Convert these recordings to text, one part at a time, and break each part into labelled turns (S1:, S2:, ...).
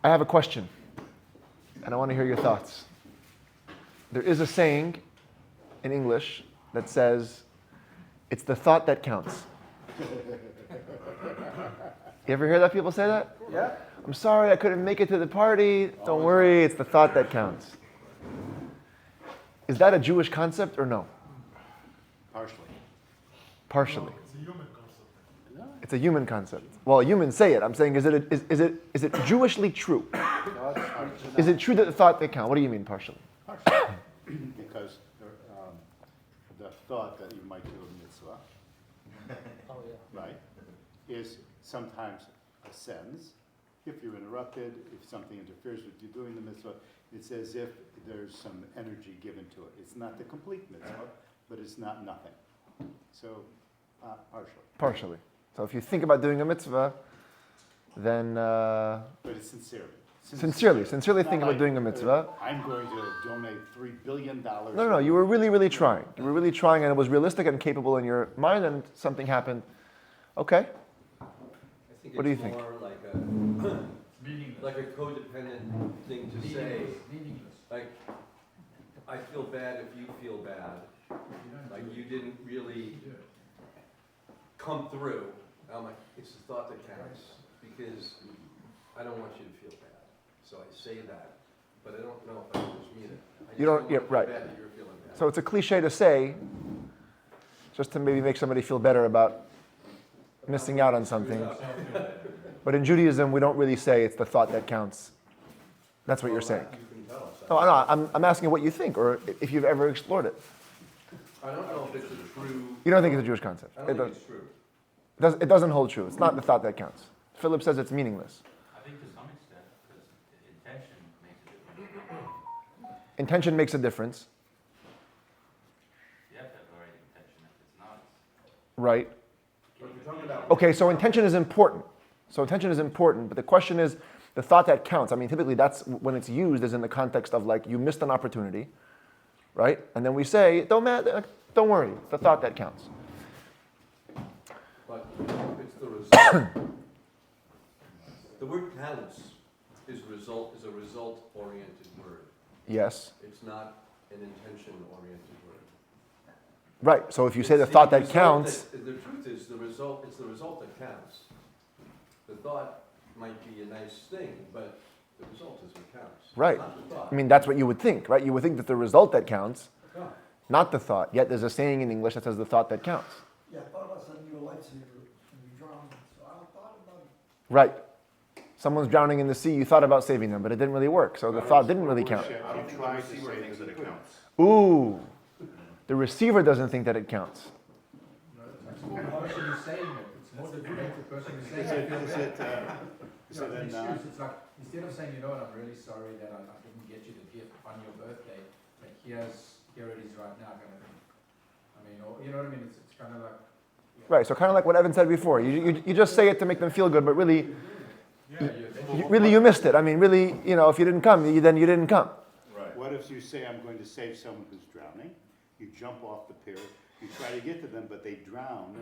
S1: I have a question, and I want to hear your thoughts. There is a saying in English that says, it's the thought that counts. You ever hear that people say that?
S2: Yeah.
S1: I'm sorry I couldn't make it to the party. Don't worry, it's the thought that counts. Is that a Jewish concept or no? Partially.
S3: No, it's a human concept.
S2: No.
S1: It's a human concept. Well, humans say it. I'm saying, is it Jewishly true?
S2: No,
S1: Is it true that the thought that counts? What do you mean partially?
S2: because the thought that you might do a mitzvah, right, is sometimes a sentence. If you're interrupted, if something interferes with you doing the mitzvah, it's as if there's some energy given to it. It's not the complete mitzvah, but it's not nothing. So, partially.
S1: Partially. So if you think about doing a mitzvah, then
S2: But it's sincerely.
S1: sincerely think about doing a mitzvah.
S2: I'm going to donate $3 billion.
S1: No, you were really trying. You were really trying, and it was realistic and capable in your mind, and something happened. Okay.
S4: I think
S1: What do you
S4: it's
S1: think?
S4: more
S3: Meaningless.
S4: like a codependent thing to say.
S3: Meaningless.
S4: Like, I feel bad if you feel bad. Like you didn't really come through. I'm like, it's the thought that counts because I don't want you to feel bad. So I say that, but I don't know if I just mean it. I just
S1: You don't-
S4: want
S1: yeah,
S4: to feel
S1: right.
S4: bad that you're feeling bad.
S1: So it's a cliche to say, just to maybe make somebody feel better about missing out on something. But in Judaism, we don't really say it's the thought that counts. That's what you're saying.
S4: You can tell us.
S1: No, I'm asking what you think, or if you've ever explored it.
S4: I don't know if it's a true.
S1: You don't think it's a Jewish concept.
S4: I don't think it's true.
S1: It doesn't hold true. It's not the thought that counts. Philip says it's meaningless.
S5: I think to some extent, because intention makes a difference.
S1: Intention makes a difference,
S5: You have to have the right intention. If it's not,
S1: right?
S4: But if you're talking about
S1: Okay, so intention is important. But the question is the thought that counts. I mean, typically that's when it's used is in the context of like you missed an opportunity, right? And then we say, don't worry, it's the thought that counts.
S4: But it's the result. The word counts is a result-oriented word.
S1: Yes.
S4: It's not an intention-oriented word.
S1: Right. So if you say the thought that counts,
S4: The truth is it's the result that counts. The thought might be a nice thing, but the result is what counts.
S1: right.
S4: Not the thought.
S1: I mean, that's what you would think, right? You would think that the result that counts,
S4: Yeah.
S1: not the thought. Yet there's a saying in English that says the thought that counts.
S6: Yeah, I thought about sending you a lifesaver when you drown, so I thought about it.
S1: Right. Someone's drowning in the sea, you thought about saving them, but it didn't really work. So the thought didn't really count.
S2: I don't try to say that it counts.
S1: Ooh. The receiver doesn't think that it counts.
S3: It's more the person who's saying it. It's more the person who's saying it.
S2: So then,
S3: It's like, instead of saying, you know what, I'm really sorry that I didn't get you the gift on your birthday, like here it is right now, kind of thing. I mean, or, you know what I mean? It's kind of like. Yeah.
S1: Right, so kind of like what Evan said before. You just say it to make them feel good, but really, you missed it. I mean, really, if you didn't come, then you didn't come.
S2: Right. What if you say, I'm going to save someone who's drowning? You jump off the pier, you try to get to them, but they drown,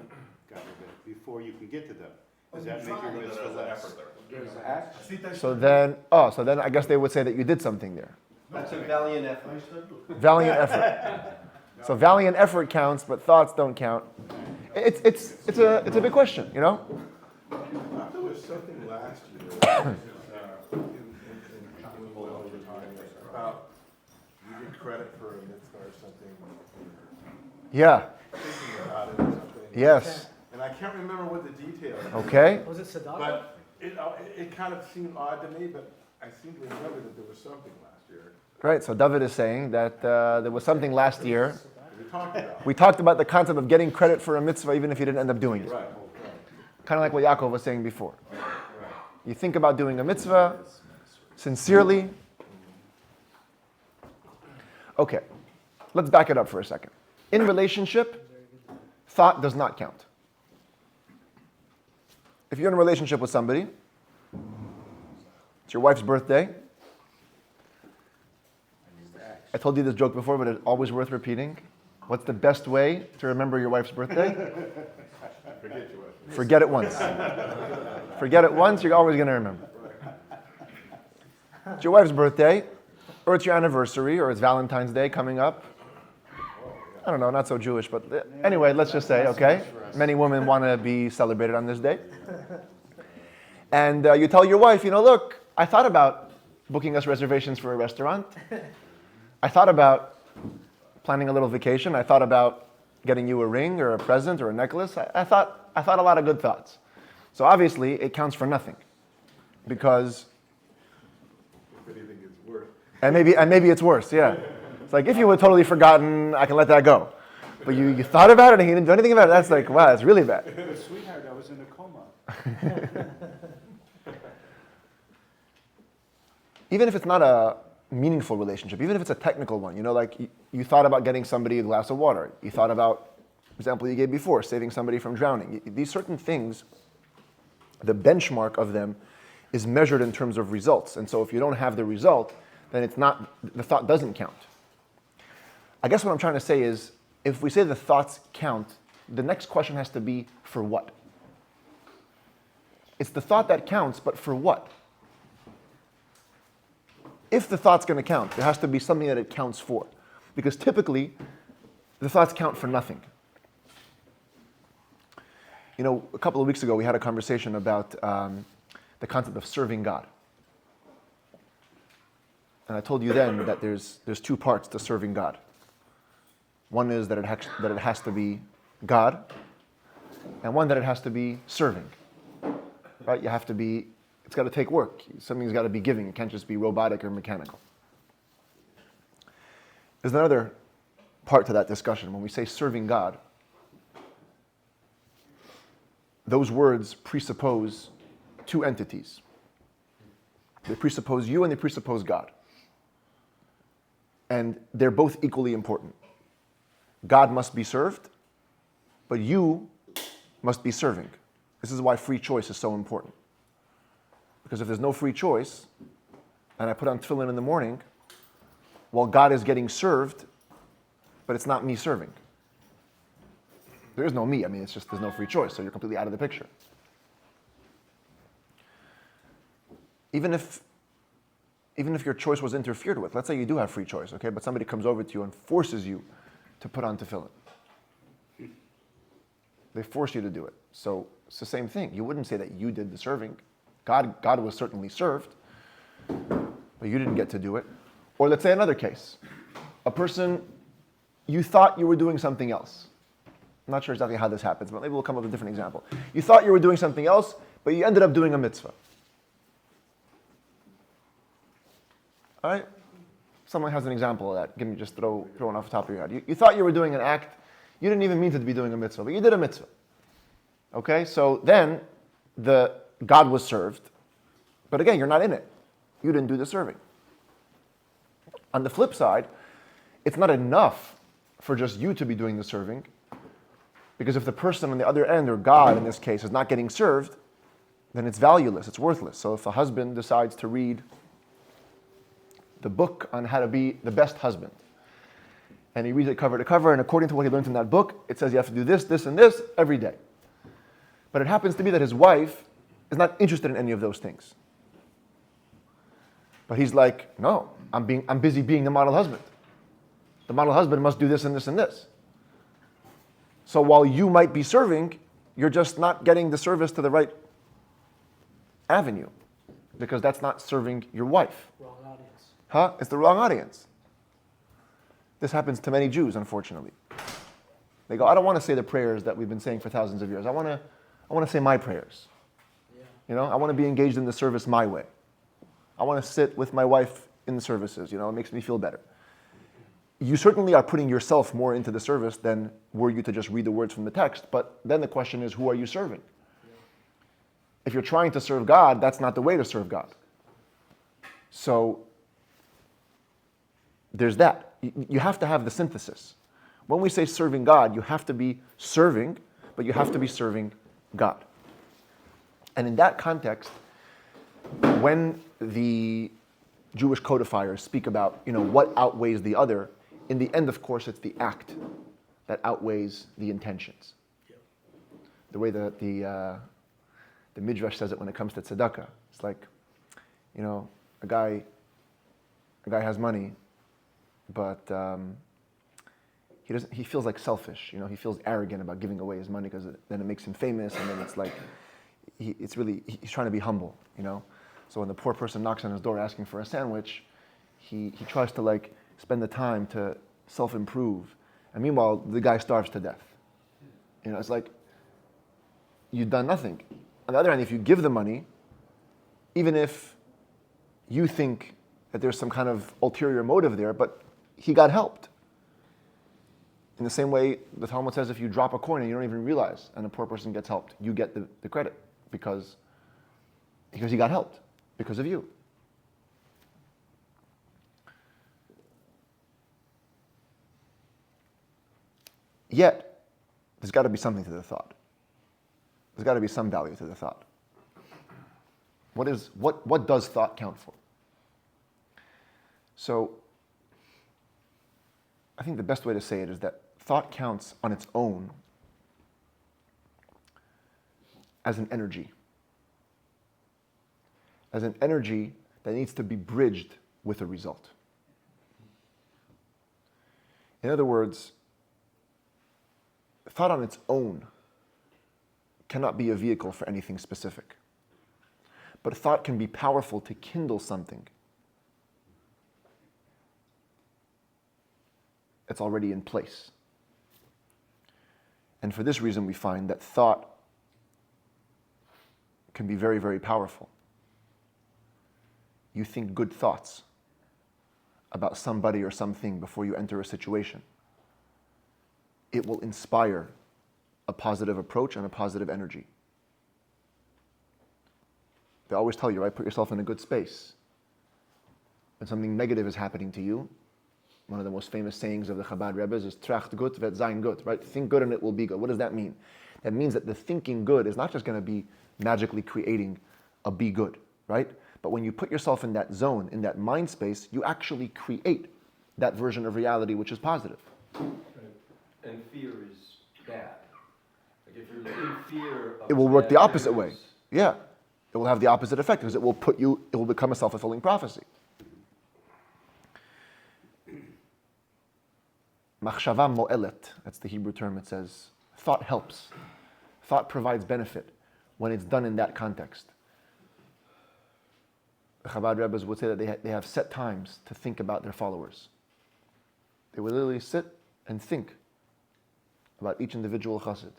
S2: God forbid, before you can get to them. Does that make your mitzvah less?
S4: There's an act.
S1: So then I guess they would say that you did something there.
S4: That's a valiant effort.
S1: Valiant effort. So valiant effort counts, but thoughts don't count. It's a big question,
S7: There was something last year in people all the time about you get credit for a mitzvah or something.
S1: Yeah.
S7: Thinking about it or something.
S1: Yes.
S7: And I can't remember what the details.
S1: Okay.
S6: Was it Sadaka?
S7: But it kind of seemed odd to me, but I seem to remember that there was something last year
S1: Right. So David is saying that there was something last year.
S7: that we talked about.
S1: We talked about the concept of getting credit for a mitzvah even if you didn't end up doing it.
S7: Right.
S1: Kind of like what Yaakov was saying before. You think about doing a mitzvah sincerely. Okay. Let's back it up for a second. In relationship, thought does not count. If you're in a relationship with somebody, it's your wife's birthday. I told you this joke before, but it's always worth repeating. What's the best way to remember your wife's birthday?
S7: Forget your wife.
S1: Forget it once. Forget it once, you're always going to remember. It's your wife's birthday, or it's your anniversary, or it's Valentine's Day coming up. I don't know, not so Jewish, but anyway, let's just say, okay? Many women want to be celebrated on this day. And you tell your wife, look, I thought about booking us reservations for a restaurant. I thought about planning a little vacation. I thought about getting you a ring or a present or a necklace. I thought a lot of good thoughts. So obviously, it counts for nothing. Because...
S7: If anything, it's worse.
S1: And maybe it's worse, yeah. It's like, if you had totally forgotten, I can let that go. But you thought about it and you didn't do anything about it, that's like, wow, it's really bad.
S2: Sweetheart, I was in a coma.
S1: Even if it's not a meaningful relationship, even if it's a technical one, like you thought about getting somebody a glass of water. You thought about, example you gave before, saving somebody from drowning. These certain things, the benchmark of them is measured in terms of results. And so if you don't have the result, then the thought doesn't count. I guess what I'm trying to say is, if we say the thoughts count, the next question has to be, for what? It's the thought that counts, but for what? If the thought's going to count, there has to be something that it counts for. Because typically, the thoughts count for nothing. A couple of weeks ago, we had a conversation about the concept of serving God. And I told you then that there's two parts to serving God. One is that it has to be God, and one that it has to be serving. Right? It's got to take work. Something's got to be giving. It can't just be robotic or mechanical. There's another part to that discussion. When we say serving God, those words presuppose two entities. They presuppose you and they presuppose God. And they're both equally important. God must be served, but you must be serving. This is why free choice is so important. Because if there's no free choice, and I put on tefillin in the morning, well, God is getting served, but it's not me serving. There is no me. It's just there's no free choice, so you're completely out of the picture. Even if your choice was interfered with, let's say you do have free choice, okay, but somebody comes over to you and forces you to put on tefillin. They force you to do it. So it's the same thing. You wouldn't say that you did the serving. God was certainly served, but you didn't get to do it. Or let's say another case. A person, you thought you were doing something else. I'm not sure exactly how this happens, but maybe we'll come up with a different example. You thought you were doing something else, but you ended up doing a mitzvah. All right? Someone has an example of that. Give me, just throw one off the top of your head. You thought you were doing an act. You didn't even mean to be doing a mitzvah, but you did a mitzvah. Okay? So then God was served. But again, you're not in it. You didn't do the serving. On the flip side, it's not enough for just you to be doing the serving, because if the person on the other end, or God in this case, is not getting served, then it's valueless, it's worthless. So if a husband decides to read the book on how to be the best husband, and he reads it cover to cover, and according to what he learned in that book, it says you have to do this, this, and this every day. But it happens to be that his wife is not interested in any of those things. But he's like, no, I'm busy being the model husband. The model husband must do this and this and this. So while you might be serving, you're just not getting the service to the right avenue, because that's not serving your wife.
S6: Wrong audience.
S1: Huh? It's the wrong audience. This happens to many Jews, unfortunately. They go, I don't want to say the prayers that we've been saying for thousands of years. I want to say my prayers.
S6: Yeah.
S1: I want to be engaged in the service my way. I want to sit with my wife in the services. It makes me feel better. You certainly are putting yourself more into the service than were you to just read the words from the text. But then the question is, who are you serving?
S6: Yeah.
S1: If you're trying to serve God, that's not the way to serve God. So there's that. You have to have the synthesis. When we say serving God, you have to be serving, but you have to be serving God. And in that context, when the Jewish codifiers speak about, what outweighs the other, in the end, of course, it's the act that outweighs the intentions.
S6: Yep.
S1: The way that the Midrash says it when it comes to tzedakah. It's like, a guy a guy has money, but he feels like selfish. He feels arrogant about giving away his money because then it makes him famous, and then it's like he's trying to be humble. So when the poor person knocks on his door asking for a sandwich, he tries to like spend the time to self-improve, and meanwhile the guy starves to death. It's like you've done nothing. On the other hand, if you give the money, even if you think that there's some kind of ulterior motive there, but he got helped. In the same way, the Talmud says if you drop a coin and you don't even realize, and a poor person gets helped, you get the credit because he got helped, because of you. Yet, there's got to be something to the thought. There's got to be some value to the thought. What does thought count for? So, I think the best way to say it is that thought counts on its own as an energy. As an energy that needs to be bridged with a result. In other words, thought on its own cannot be a vehicle for anything specific. But thought can be powerful to kindle something that's already in place. And for this reason, we find that thought can be very, very powerful. You think good thoughts about somebody or something before you enter a situation. It will inspire a positive approach and a positive energy. They always tell you, right? Put yourself in a good space. When something negative is happening to you, one of the most famous sayings of the Chabad Rebbes is Tracht gut vet sein gut, right? Think good and it will be good. What does that mean? That means that the thinking good is not just going to be magically creating a be good, right? But when you put yourself in that zone, in that mind space, you actually create that version of reality which is positive.
S4: And fear is bad. Like if you're in fear of
S1: It will work
S4: bad
S1: the opposite way.
S4: news,
S1: Yeah. It will have the opposite effect because it will become a self-fulfilling prophecy. Machshava mo'elet, that's the Hebrew term. It says, thought helps. Thought provides benefit when it's done in that context. The Chabad Rebbes would say that they have set times to think about their followers. They would literally sit and think about each individual chassid.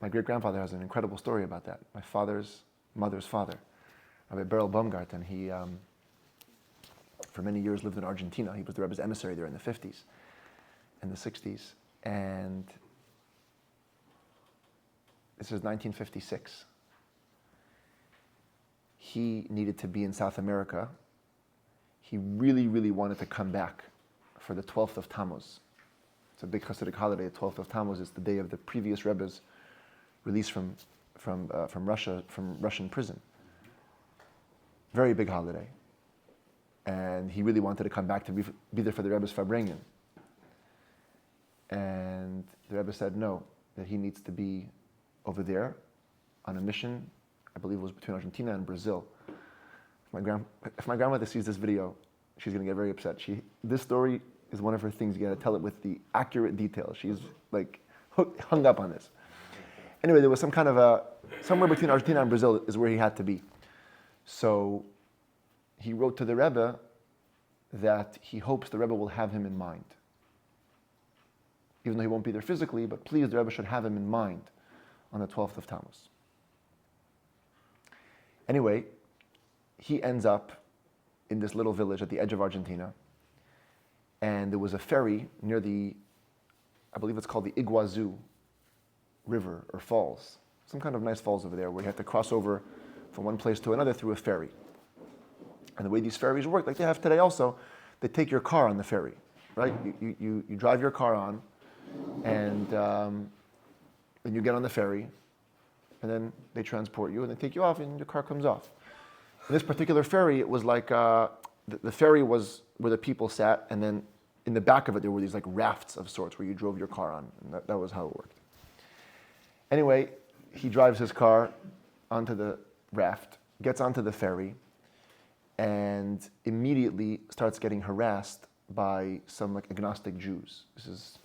S1: My great-grandfather has an incredible story about that. My mother's father, Rabbi Beryl Baumgarten, he for many years lived in Argentina. He was the Rebbe's emissary there in the 50s and the 60s. And this is 1956. He needed to be in South America. He really, really wanted to come back for the 12th of Tammuz. It's a big Chassidic holiday. The 12th of Tammuz is the day of the previous Rebbe's release from Russia, from Russian prison. Very big holiday. And he really wanted to come back to be there for the Rebbe's Farbrengen. And the Rebbe said no, that he needs to be over there on a mission. I believe it was between Argentina and Brazil. If my grandmother sees this video, she's going to get very upset. This story is one of her things. You got to tell it with the accurate details. She's like hung up on this. Anyway, there was some kind of somewhere between Argentina and Brazil is where he had to be. So he wrote to the Rebbe that he hopes the Rebbe will have him in mind. Even though he won't be there physically, but please, the Rebbe should have him in mind on the 12th of Tammuz. Anyway, he ends up in this little village at the edge of Argentina, and there was a ferry near I believe it's called the Iguazu River or falls. Some kind of nice falls over there where you have to cross over from one place to another through a ferry. And the way these ferries work, like they have today also, they take your car on the ferry, right? You drive your car on, and then you get on the ferry, and then they transport you, and they take you off, and your car comes off. In this particular ferry, it was like, the ferry was where the people sat, and then in the back of it, there were these like rafts of sorts where you drove your car on, and that was how it worked. Anyway, he drives his car onto the raft, gets onto the ferry, and immediately starts getting harassed by some like agnostic Jews. This is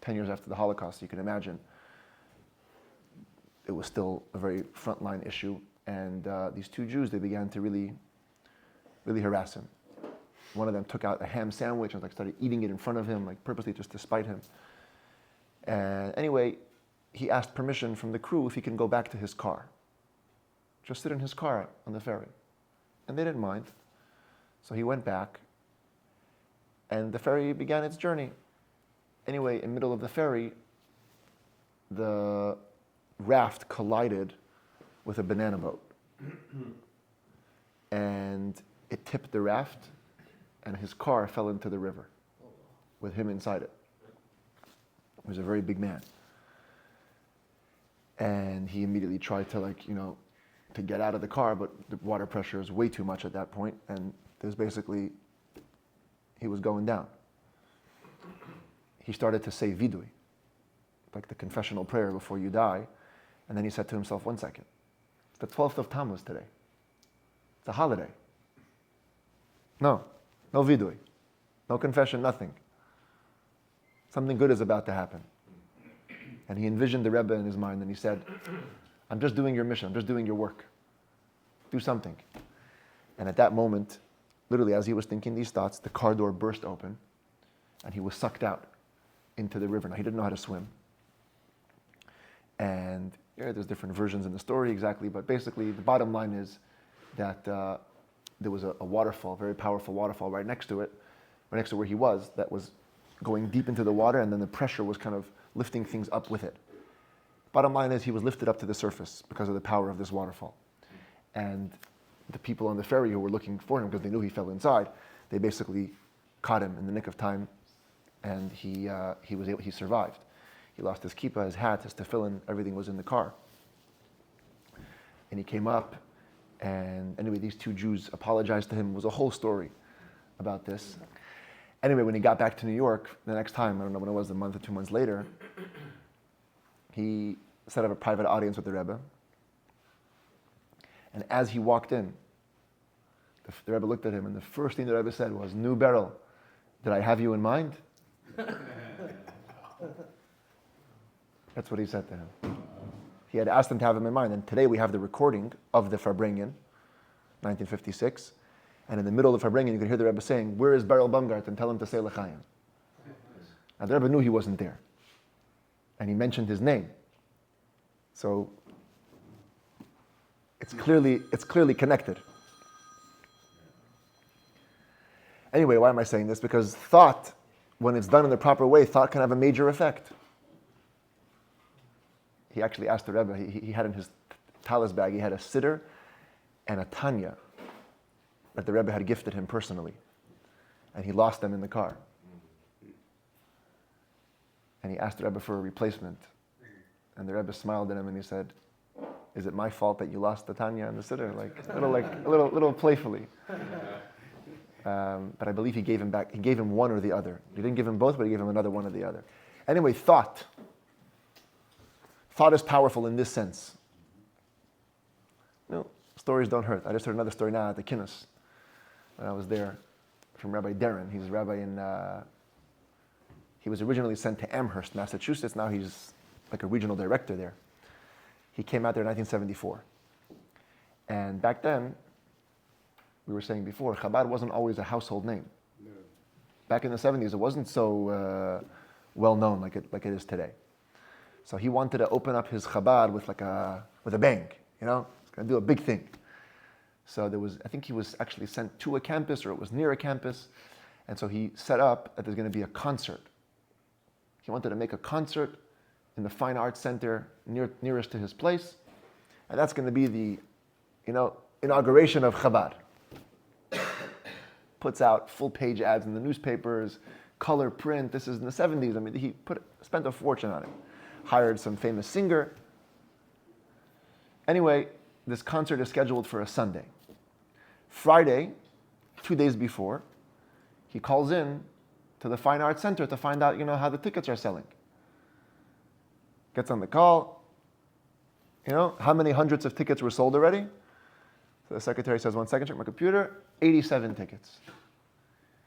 S1: 10 years after the Holocaust, so you can imagine it was still a very frontline issue. And these two Jews, they began to really harass him. One of them took out a ham sandwich and started eating it in front of him, like purposely just to spite him. And anyway, he asked permission from the crew if he can go back to his car. Just sit in his car on the ferry. And they didn't mind. So he went back, and the ferry began its journey. Anyway, in the middle of the ferry, the raft collided with a banana boat. And it tipped the raft, and his car fell into the river with him inside it. He was a very big man. And he immediately tried to to get out of the car, but the water pressure is way too much at that point, and there's basically, he was going down. He started to say vidui, like the confessional prayer before you die, and then he said to himself, 1 second, it's the 12th of Tammuz today. It's a holiday. No vidui, no confession, nothing. Something good is about to happen. And he envisioned the Rebbe in his mind, and he said, I'm just doing your mission, I'm just doing your work. Do something. And at that moment, literally as he was thinking these thoughts, the car door burst open, and he was sucked out into the river. Now, he didn't know how to swim. And there's different versions in the story exactly, but basically the bottom line is that there was a waterfall, a very powerful waterfall right next to it, right next to where he was, that was going deep into the water, and then the pressure was kind of lifting things up with it. Bottom line is he was lifted up to the surface because of the power of this waterfall. And the people on the ferry who were looking for him, because they knew he fell inside, they basically caught him in the nick of time, and he survived. He lost his kippah, his hat, his tefillin, everything was in the car. And he came up, and anyway, these two Jews apologized to him. It was a whole story about this. Anyway, when he got back to New York, the next time, I don't know when it was, a month or 2 months later, he set up a private audience with the Rebbe. And as he walked in, the Rebbe looked at him, and the first thing the Rebbe said was, "New Beryl, did I have you in mind?" That's what he said to him. He had asked him to have him in mind. And today we have the recording of the Farbrengen, 1956. And in the middle of the Farbrengen, you could hear the Rebbe saying, "Where is Beryl Baumgarten? Tell him to say L'chaim." Now the Rebbe knew he wasn't there. And he mentioned his name. So it's clearly connected. Anyway, why am I saying this? Because thought, when it's done in the proper way, thought can have a major effect. He actually asked the Rebbe, he had in his talis bag, he had a siddur and a Tanya that the Rebbe had gifted him personally. And he lost them in the car. And he asked the Rebbe for a replacement. And the Rebbe smiled at him and he said, "Is it my fault that you lost the Tanya and the siddur?" A little playfully. But I believe he gave him back. He gave him one or the other. He didn't give him both, but he gave him another one or the other. Anyway, thought. Thought is powerful in this sense. Stories don't hurt. I just heard another story now at the Kinnis when I was there from Rabbi Darren. He's a rabbi he was originally sent to Amherst, Massachusetts. Now he's like a regional director there. He came out there in 1974. And back then, we were saying before, Chabad wasn't always a household name.
S2: No.
S1: Back in the 70s, it wasn't so well known like it is today. So he wanted to open up his Chabad with a bang, He's going to do a big thing. So I think he was actually sent to a campus, or it was near a campus, and so he set up that there's going to be a concert. He wanted to make a concert in the Fine Arts Center nearest to his place, and that's going to be the, inauguration of Chabad. Puts out full-page ads in the newspapers, color print. This is in the 70s. I mean, he spent a fortune on it. Hired some famous singer. Anyway, this concert is scheduled for a Sunday. Friday, 2 days before, he calls in to the Fine Arts Center to find out, how the tickets are selling. Gets on the call. How many hundreds of tickets were sold already? So the secretary says, 1 second, check my computer, 87 tickets.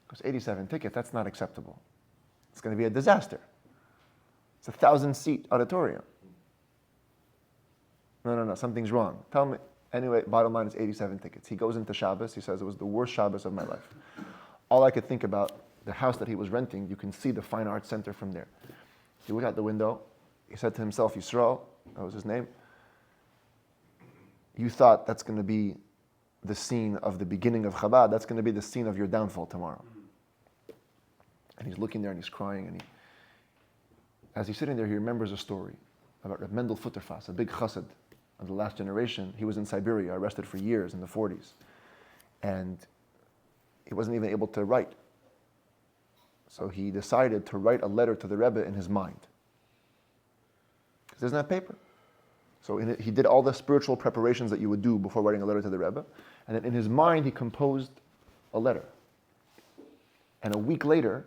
S1: Because 87 tickets, that's not acceptable. It's going to be a disaster. It's a 1,000-seat auditorium. No, something's wrong. Tell me. Anyway, bottom line is 87 tickets. He goes into Shabbos. He says, it was the worst Shabbos of my life. All I could think about, the house that he was renting, you can see the Fine Arts Center from there. He looked out the window. He said to himself, Yisrael, that was his name, you thought that's going to be the scene of the beginning of Chabad. That's going to be the scene of your downfall tomorrow. And he's looking there and he's crying. And as he's sitting there, he remembers a story about Reb Mendel Futterfass, a big chassid of the last generation. He was in Siberia, arrested for years in the 40s. And he wasn't even able to write. So he decided to write a letter to the Rebbe in his mind. Because he doesn't have paper. So he did all the spiritual preparations that you would do before writing a letter to the Rebbe. And then in his mind, he composed a letter. And a week later,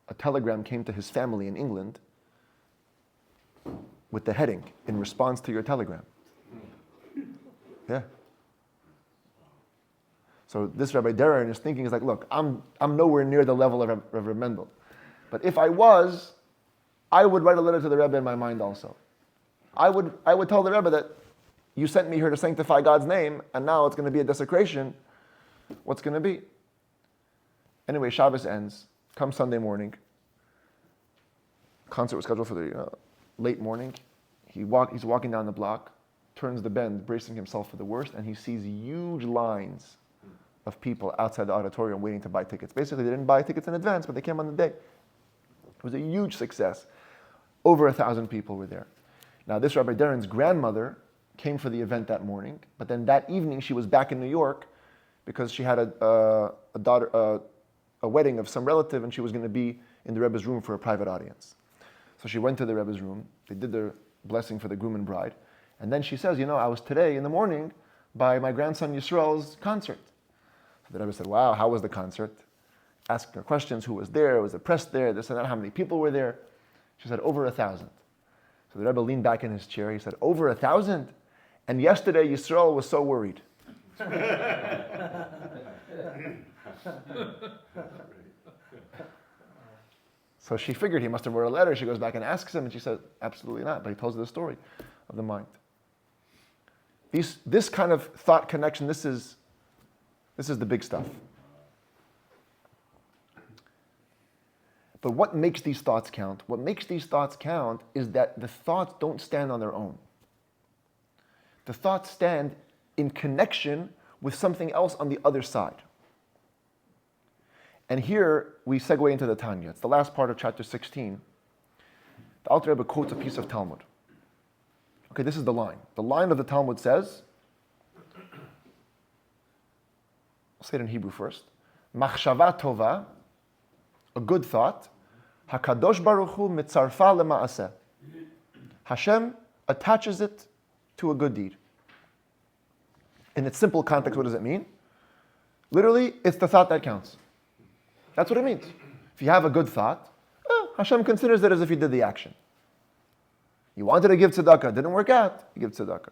S1: a telegram came to his family in England with the heading, in response to your telegram. Yeah. So this Rabbi Derer in his thinking is like, look, I'm nowhere near the level of Rev. Mendel. But if I was, I would write a letter to the Rebbe in my mind also. I would tell the Rebbe that you sent me here to sanctify God's name, and now it's going to be a desecration. What's going to be? Anyway, Shabbos ends. Come Sunday morning. Concert was scheduled for the late morning. He's walking down the block, turns the bend, bracing himself for the worst, and he sees huge lines of people outside the auditorium waiting to buy tickets. Basically, they didn't buy tickets in advance, but they came on the day. It was a huge success. Over 1,000 people were there. Now, this Rabbi Deren's grandmother came for the event that morning, but then that evening she was back in New York because she had a wedding of some relative, and she was going to be in the Rebbe's room for a private audience. So she went to the Rebbe's room. They did their blessing for the groom and bride. And then she says, I was today in the morning by my grandson Yisrael's concert. So the Rebbe said, wow, how was the concert? Asking her questions, who was there? Was the press there? This and that, how many people were there? She said, over 1,000. So the Rebbe leaned back in his chair. He said, over 1,000? And yesterday Yisrael was so worried. So she figured he must have wrote a letter. She goes back and asks him, and she said, absolutely not. But he tells her the story of the mind. This kind of thought connection, this is the big stuff. But what makes these thoughts count? What makes these thoughts count is that the thoughts don't stand on their own. The thoughts stand in connection with something else on the other side. And here we segue into the Tanya. It's the last part of chapter 16. The Alter Rebbe quotes a piece of Talmud. Okay, this is the line. The line of the Talmud says, I'll say it in Hebrew first. Machshava tova, a good thought. Hakadosh Baruch Hu mitzarfa lema'aseh. Hashem attaches it to a good deed. In its simple context, what does it mean? Literally, it's the thought that counts. That's what it means. If you have a good thought, Hashem considers it as if you did the action. You wanted to give tzedakah, didn't work out, you give tzedakah.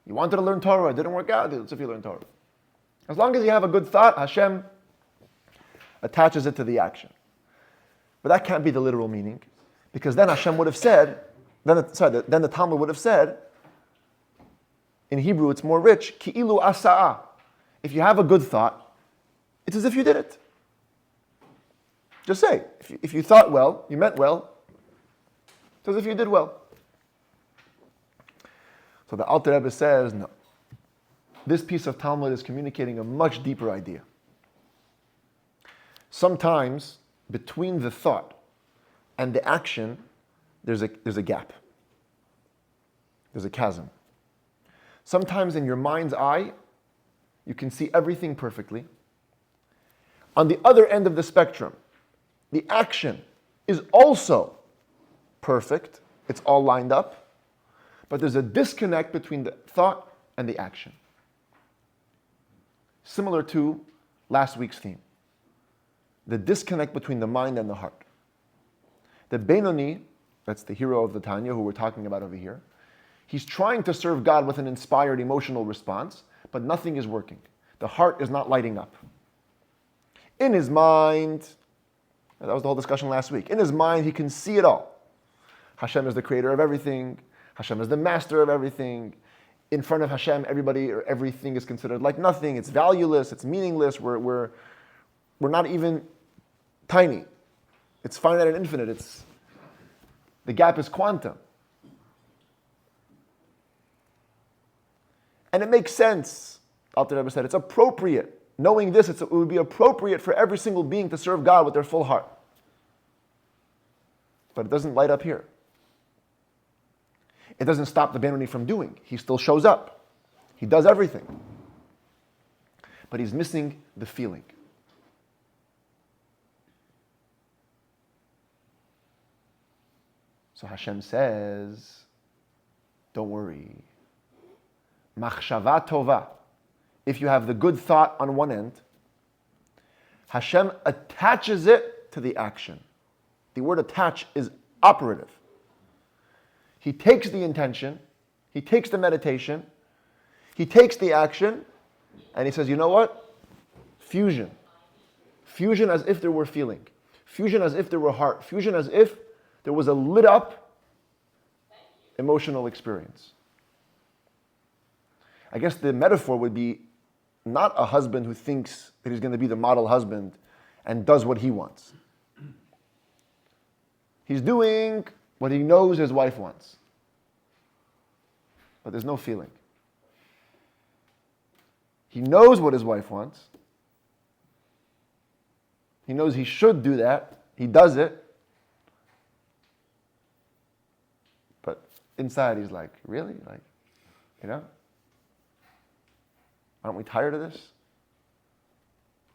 S1: You wanted to learn Torah, didn't work out, it's if you learn Torah. As long as you have a good thought, Hashem attaches it to the action. But that can't be the literal meaning, because then Hashem would have said, then the Talmud would have said, in Hebrew it's more rich, ki'ilu asa'a. If you have a good thought, it's as if you did it. Just say, if you thought well, you meant well, it's as if you did well. So the Alter Rebbe says, no. This piece of Talmud is communicating a much deeper idea. Sometimes, between the thought and the action, there's a gap. There's a chasm. Sometimes in your mind's eye, you can see everything perfectly. On the other end of the spectrum, the action is also perfect. It's all lined up. But there's a disconnect between the thought and the action. Similar to last week's theme. The disconnect between the mind and the heart. The Benoni, that's the hero of the Tanya who we're talking about over here, he's trying to serve God with an inspired emotional response, but nothing is working. The heart is not lighting up. In his mind, that was the whole discussion last week, in his mind he can see it all. Hashem is the creator of everything. Hashem is the master of everything. In front of Hashem, everybody or everything is considered like nothing. It's valueless. It's meaningless. We're not even tiny. It's finite and infinite. The gap is quantum. And it makes sense. Alter Rebbe said it's appropriate. Knowing this, it would be appropriate for every single being to serve God with their full heart. But it doesn't light up here. It doesn't stop the Benoni from doing. He still shows up. He does everything. But he's missing the feeling. So Hashem says, don't worry. Machshava tova. If you have the good thought on one end, Hashem attaches it to the action. The word attach is operative. He takes the intention, he takes the meditation, he takes the action, and he says, you know what? Fusion. Fusion as if there were feeling. Fusion as if there were heart. Fusion as if there was a lit up emotional experience. I guess the metaphor would be not a husband who thinks that he's going to be the model husband and does what he wants. He's doing what he knows his wife wants. But there's no feeling. He knows what his wife wants. He knows he should do that. He does it. But inside he's like, really? Aren't we tired of this?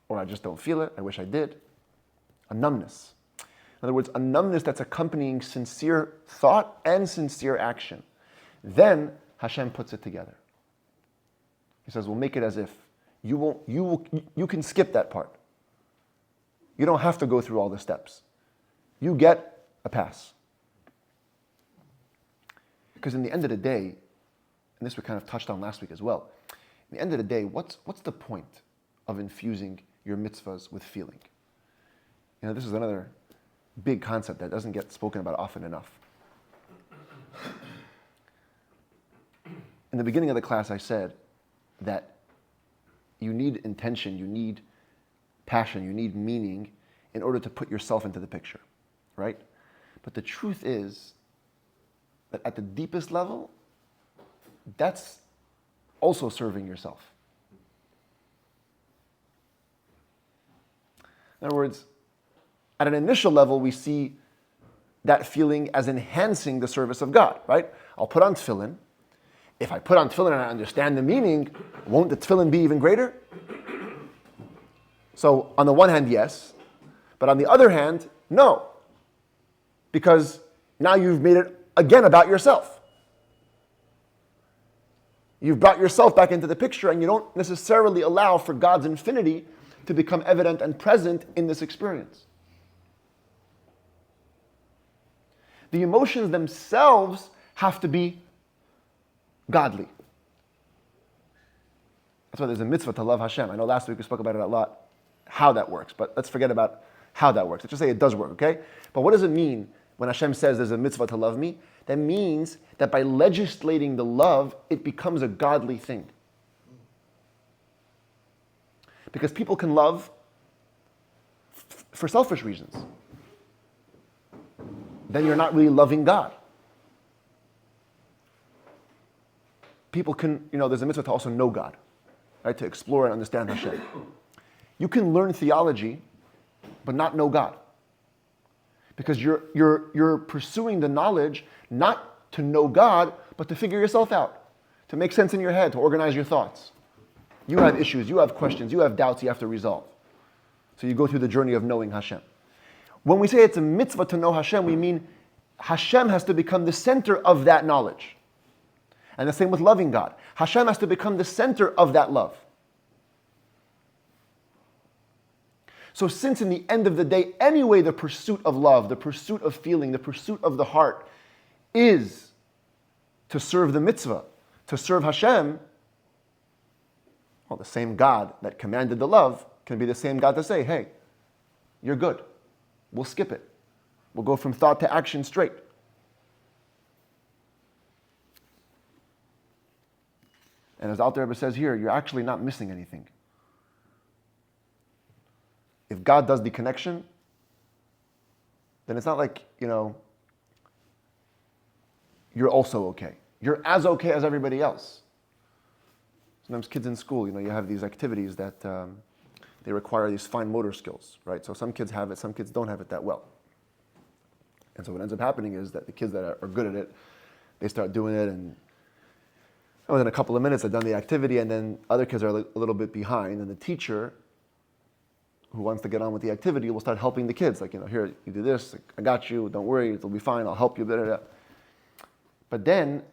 S1: Or I just don't feel it. I wish I did. A numbness. In other words, a numbness that's accompanying sincere thought and sincere action. Then Hashem puts it together. He says, we'll make it as if. You can skip that part. You don't have to go through all the steps. You get a pass. Because in the end of the day, and this we kind of touched on last week as well, in the end of the day, what's the point of infusing your mitzvahs with feeling? This is another big concept that doesn't get spoken about often enough. In the beginning of the class, I said that you need intention, you need passion, you need meaning in order to put yourself into the picture, right? But the truth is that at the deepest level, that's also serving yourself. In other words, at an initial level, we see that feeling as enhancing the service of God, right? I'll put on tefillin. If I put on tefillin and I understand the meaning, won't the tefillin be even greater? So on the one hand, yes. But on the other hand, no. Because now you've made it again about yourself. You've brought yourself back into the picture and you don't necessarily allow for God's infinity to become evident and present in this experience. The emotions themselves have to be godly. That's why there's a mitzvah to love Hashem. I know last week we spoke about it a lot, how that works, but let's forget about how that works. Let's just say it does work, okay? But what does it mean when Hashem says there's a mitzvah to love me? That means that by legislating the love, it becomes a godly thing. Because people can love for selfish reasons. Then you're not really loving God. People can, there's a mitzvah to also know God, right? To explore and understand Hashem. You can learn theology, but not know God. Because you're pursuing the knowledge not to know God, but to figure yourself out, to make sense in your head, to organize your thoughts. You have issues, you have questions, you have doubts you have to resolve. So you go through the journey of knowing Hashem. When we say it's a mitzvah to know Hashem, we mean Hashem has to become the center of that knowledge. And the same with loving God. Hashem has to become the center of that love. So since in the end of the day, anyway, the pursuit of love, the pursuit of feeling, the pursuit of the heart is to serve the mitzvah, to serve Hashem, Well, the same God that commanded the love can be the same God to say, hey, you're good. We'll skip it. We'll go from thought to action straight. And as the Alter Rebbe says here, you're actually not missing anything. If God does the connection, then it's not like, you're also okay. You're as okay as everybody else. Sometimes kids in school, you have these activities that they require these fine motor skills, right? So some kids have it, some kids don't have it that well. And so what ends up happening is that the kids that are good at it, they start doing it, and within a couple of minutes they've done the activity, and then other kids are a little bit behind, and the teacher who wants to get on with the activity will start helping the kids. Like, here, you do this, I got you, don't worry, it'll be fine, I'll help you, blah, blah, blah. But then,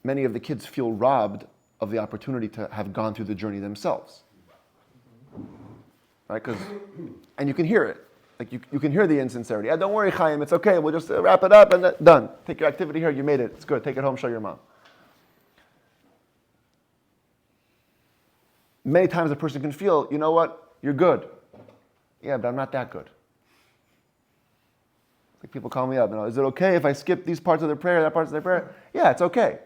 S1: many of the kids feel robbed of the opportunity to have gone through the journey themselves. Right? And you can hear it. Like, you can hear the insincerity. Don't worry, Chaim, it's okay, we'll just wrap it up and done. Take your activity here, you made it, it's good, take it home, show your mom. Many times a person can feel, you know what, you're good. Yeah, but I'm not that good. Like, people call me up, is it okay if I skip these parts of their prayer, that parts of their prayer? Yeah, it's okay.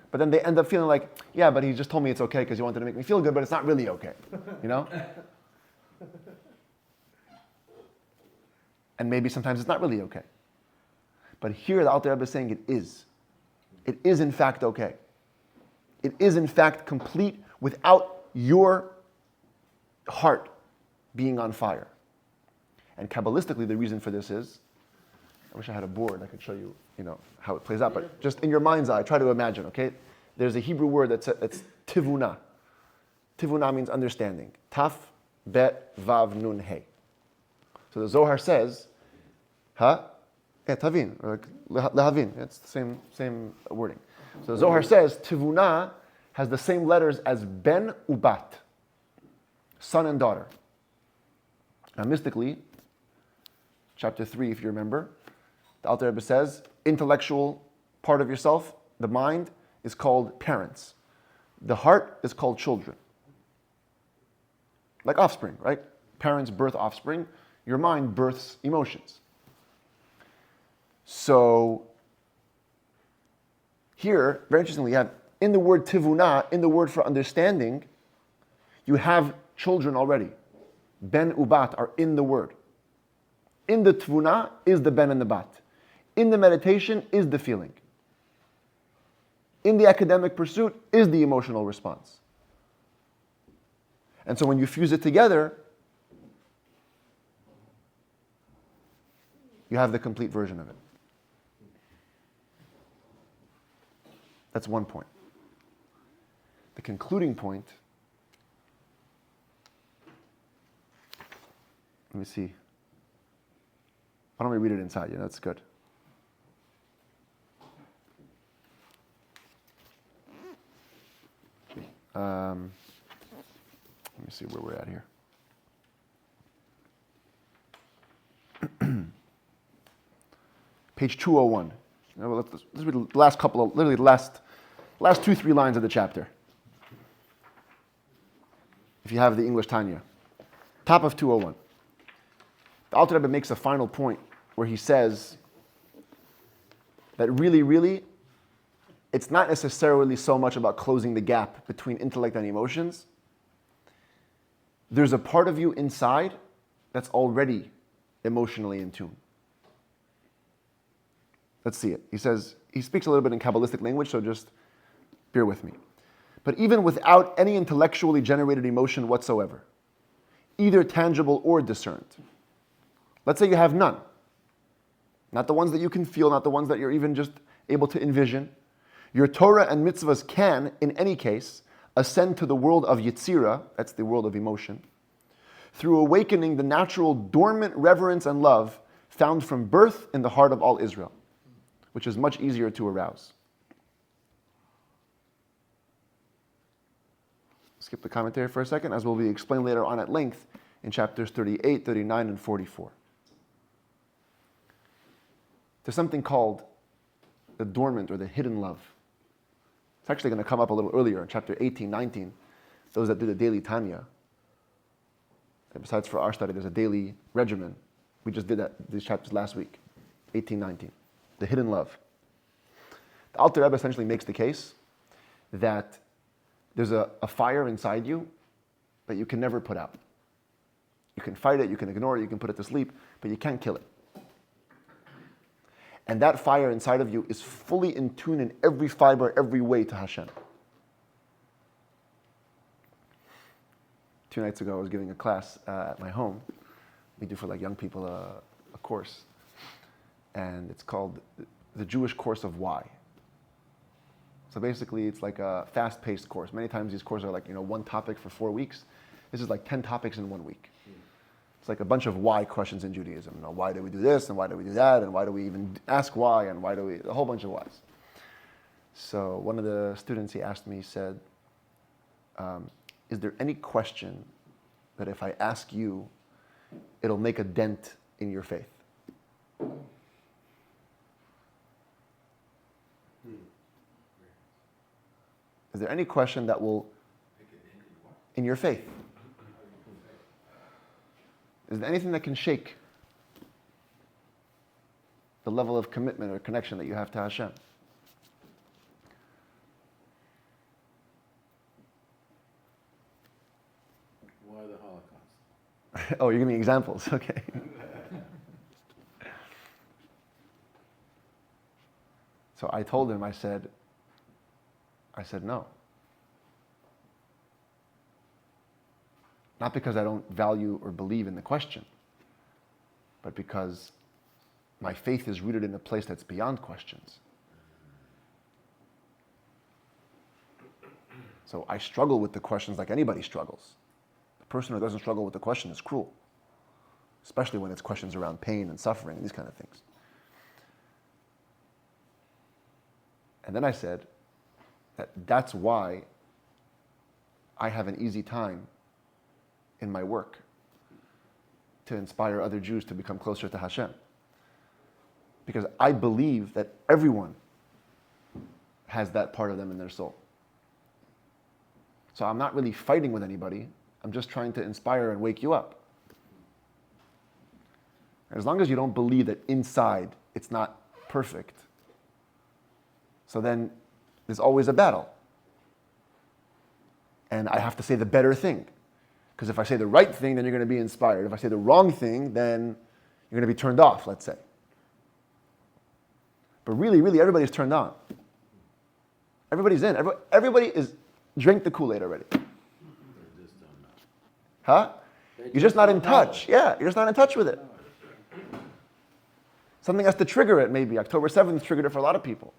S1: But then they end up feeling like, yeah, but he just told me it's okay because he wanted to make me feel good, but it's not really okay. And maybe sometimes it's not really okay. But here the Alter Rebbe is saying it is. It is in fact okay. It is in fact complete without your heart being on fire. And Kabbalistically, the reason for this is, I wish I had a board I could show you, how it plays out, but just in your mind's eye, try to imagine, okay? There's a Hebrew word that's tivuna. Tivuna means understanding. Taf, bet, vav, nun, he. So the Zohar says, tavin, or lehavin, it's the same wording. So the Zohar says, tivuna has the same letters as ben ubat, son and daughter. Now mystically, chapter 3, if you remember, the Alter Rebbe says, intellectual part of yourself, the mind, is called parents. The heart is called children. Like offspring, right? Parents birth offspring. Your mind births emotions. So, here, very interestingly, you have, in the word tivuna, in the word for understanding, you have children already. Ben ubat are in the word. In the tvuna is the ben and the bat. In the meditation is the feeling. In the academic pursuit is the emotional response. And so when you fuse it together, you have the complete version of it. That's one point. The concluding point, let me see. Why don't we read it inside? That's good. Let me see where we're at here. Page 201. Let's read the last couple of, literally the last 2-3 lines of the chapter. If you have the English Tanya. Top of 201. The Alter Rebbe makes a final point where he says that really, it's not necessarily so much about closing the gap between intellect and emotions. There's a part of you inside that's already emotionally in tune. Let's see it. He says, he speaks a little bit in Kabbalistic language, so just bear with me. But even without any intellectually generated emotion whatsoever, either tangible or discerned, let's say you have none. Not the ones that you can feel, not the ones that you're even just able to envision. Your Torah and mitzvahs can, in any case, ascend to the world of Yetzirah, that's the world of emotion, through awakening the natural dormant reverence and love found from birth in the heart of all Israel, which is much easier to arouse. Skip the commentary for a second, as will be explained later on at length in chapters 38, 39, and 44. There's something called the dormant or the hidden love. It's actually going to come up a little earlier in chapter 18, 19, those that do the daily Tanya, and besides for our study, there's a daily regimen. We just did these chapters last week, 18, 19. The hidden love. The Alter Rebbe essentially makes the case that there's a fire inside you that you can never put out. You can fight it, you can ignore it, you can put it to sleep, but you can't kill it. And that fire inside of you is fully in tune in every fiber, every way to Hashem. 2 nights ago, I was giving a class at my home. We do for young people a course. And it's called the Jewish Course of Why. So basically, it's like a fast-paced course. Many times these courses are one topic for 4 weeks. This is 10 topics in 1 week. It's like a bunch of why questions in Judaism. Why do we do this, and why do we do that, and why do we even ask why, and why do we, a whole bunch of whys. So one of the students, he asked me, he said, is there any question that if I ask you, it'll make a dent in your faith? Is there any question that will, in your faith? Is there anything that can shake the level of commitment or connection that you have to Hashem?
S7: Why the Holocaust?
S1: Oh, you're giving me examples. Okay. So I told him, I said no. Not because I don't value or believe in the question, but because my faith is rooted in a place that's beyond questions. So I struggle with the questions like anybody struggles. The person who doesn't struggle with the question is cruel, especially when it's questions around pain and suffering and these kind of things. And then I said that that's why I have an easy time in my work to inspire other Jews to become closer to Hashem. Because I believe that everyone has that part of them in their soul. So I'm not really fighting with anybody. I'm just trying to inspire and wake you up. As long as you don't believe that inside it's not perfect, so then there's always a battle. And I have to say the better thing. Because if I say the right thing, then you're going to be inspired. If I say the wrong thing, then you're going to be turned off, let's say. But really, everybody's turned on. Everybody's in. Everybody is drank the Kool-Aid already. Huh? You're just not in touch. Yeah, you're just not in touch with it. Something has to trigger it, maybe. October 7th triggered it for a lot of people.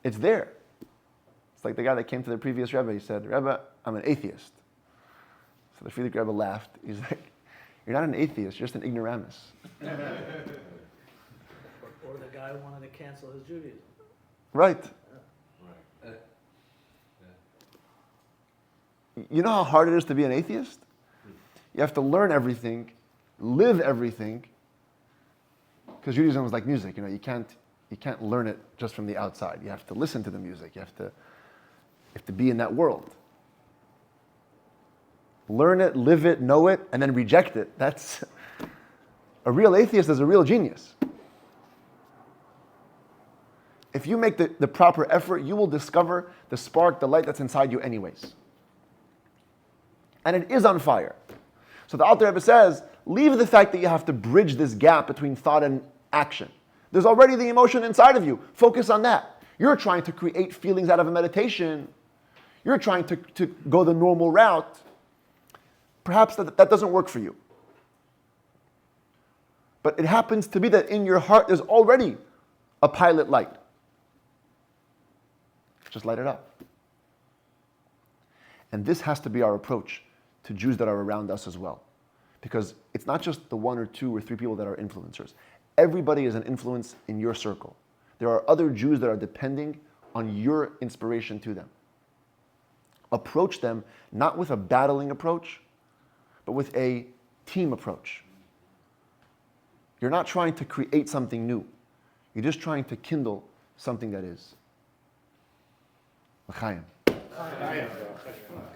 S1: It's there. It's like the guy that came to the previous Rebbe. He said, Rebbe, I'm an atheist. So the Frierdiker Rebbe laughed. He's like, you're not an atheist, you're just an ignoramus.
S8: Or the guy who wanted to cancel his Judaism.
S1: Right. You know how hard it is to be an atheist? You have to learn everything, live everything, because Judaism is like music. You can't learn it just from the outside. You have to listen to the music. You have to be in that world. Learn it, live it, know it, and then reject it. That's a real atheist is a real genius. If you make the proper effort, you will discover the spark, the light that's inside you anyways. And it is on fire. So the Alter Rebbe says, leave the fact that you have to bridge this gap between thought and action. There's already the emotion inside of you. Focus on that. You're trying to create feelings out of a meditation. You're trying to go the normal route. Perhaps that doesn't work for you. But it happens to be that in your heart there's already a pilot light. Just light it up. And this has to be our approach to Jews that are around us as well. Because it's not just the 1 or 2 or 3 people that are influencers. Everybody is an influence in your circle. There are other Jews that are depending on your inspiration to them. Approach them not with a battling approach, but with a team approach. You're not trying to create something new. You're just trying to kindle something that is. L'chaim.
S7: I am.